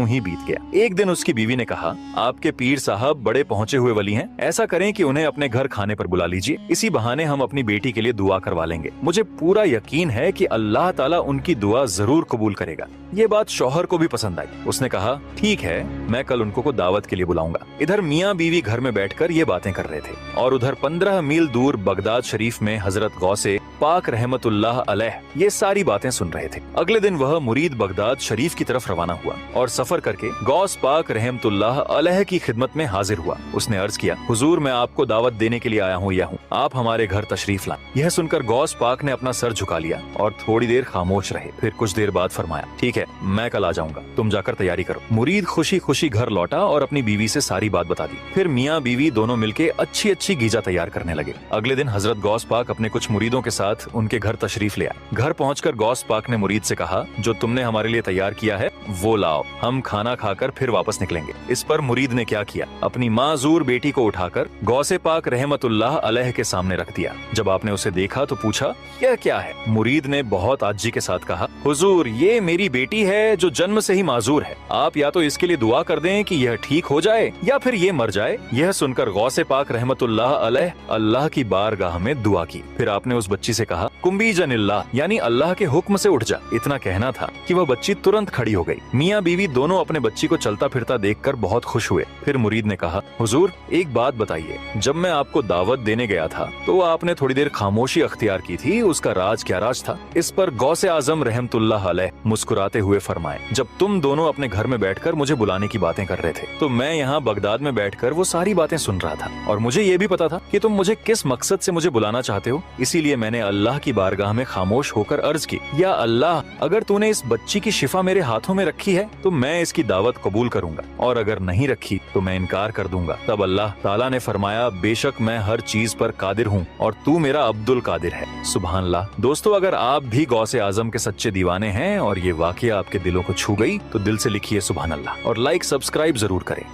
ही बीत गया। एक दिन उसकी बीवी ने कहा, आपके पीर साहब बड़े पहुंचे हुए वली हैं, ऐसा करें कि उन्हें अपने घर खाने पर बुला लीजिए, इसी बहाने हम अपनी बेटी के लिए दुआ करवा लेंगे। मुझे पूरा यकीन है कि अल्लाह ताला उनकी दुआ जरूर कबूल करेगा। ये बात शौहर को भी पसंद आई। उसने कहा, ठीक है, मैं कल उनको को दावत के लिए बुलाऊंगा। इधर मियाँ बीवी घर में बैठकर ये बातें कर रहे थे और उधर 15 मील दूर बगदाद शरीफ में हजरत गौसे पाक रहमतुल्लाह अलैह ये सारी बातें सुन रहे थे। अगले दिन वह मुरीद बगदाद शरीफ की तरफ रवाना हुआ और सफर करके गौस पाक रहमतुल्लाह अलैह की खिदमत में हाजिर हुआ। उसने अर्ज किया, हुजूर, मैं आपको दावत देने के लिए आया हूँ, आप हमारे घर तशरीफ लाएं। यह सुनकर गौस पाक ने अपना सर झुका लिया और थोड़ी देर खामोश रहे। फिर कुछ देर बाद फरमाया, ठीक है, मैं कल आ जाऊंगा, तुम जाकर तैयारी करो। मुरीद खुशी खुशी घर लौटा और अपनी बीवी से सारी बात बता दी। फिर मियाँ बीवी दोनों मिलके अच्छी अच्छी गीजा तैयार करने लगे। अगले दिन हजरत गौस पाक अपने कुछ मुरीदों के साथ उनके घर तशरीफ ले आए। घर पहुंचकर गौस पाक ने मुरीद से कहा, जो तुमने हमारे लिए तैयार किया है वो लाओ, हम खाना खाकर फिर वापस निकलेंगे। इस पर मुरीद ने क्या किया, अपनी माजूर बेटी को उठाकर गौसे पाक रहमतुल्लाह अलैह के सामने रख दिया। जब आपने उसे देखा तो पूछा, यह क्या है? मुरीद ने बहुत आजी के साथ कहा, हुजूर, ये मेरी बेटी है जो जन्म से ही माजूर है, आप या तो इसके लिए दुआ कर दें कि यह ठीक हो जाए या फिर ये मर जाए। यह सुनकर गौसे पाक रहमतुल्लाह अलैह अल्लाह की बारगाह में दुआ की। फिर आपने उस बच्ची से कहा, कुंबी जनिल्लाह, यानी अल्लाह के हुक्म से उठ जा। इतना कहना था कि वह बच्ची तुरंत खड़ी हो गई। मियाँ बीवी दोनों अपने बच्ची को चलता फिरता देखकर बहुत खुश हुए। फिर मुरीद ने कहा, हुजूर, एक बात बताइए, जब मैं आपको दावत देने गया था तो आपने थोड़ी देर खामोशी अख्तियार की थी, उसका राज क्या राज था? इस पर गौसे आजम रहमतुल्लाह अलैह मुस्कुराते हुए फरमाए, जब तुम दोनों अपने घर में बैठकर मुझे बुलाने की बातें कर रहे थे तो मैं यहाँ बगदाद में बैठकर वो सारी बातें सुन रहा था और मुझे ये भी पता था कि तुम मुझे किस मकसद से मुझे बुलाना चाहते हो। इसीलिए मैंने अल्लाह की बारगाह में खामोश होकर अर्ज की, या अल्लाह, अगर तूने इस बच्ची की शिफा मेरे हाथों में रखी है तो मैं इसकी दावत कबूल करूंगा, और अगर नहीं रखी तो मैं इनकार कर दूंगा। तब अल्लाह ताला ने फरमाया, बेशक मैं हर चीज पर कादिर हूँ और तू मेरा अब्दुल कादिर है। सुभान अल्लाह। दोस्तों, अगर आप भी गौसे आजम के सच्चे दीवाने हैं और ये वाकया आपके दिलों को छू गई तो दिल से लिखिए सुभान अल्लाह और लाइक सब्सक्राइब जरूर करें।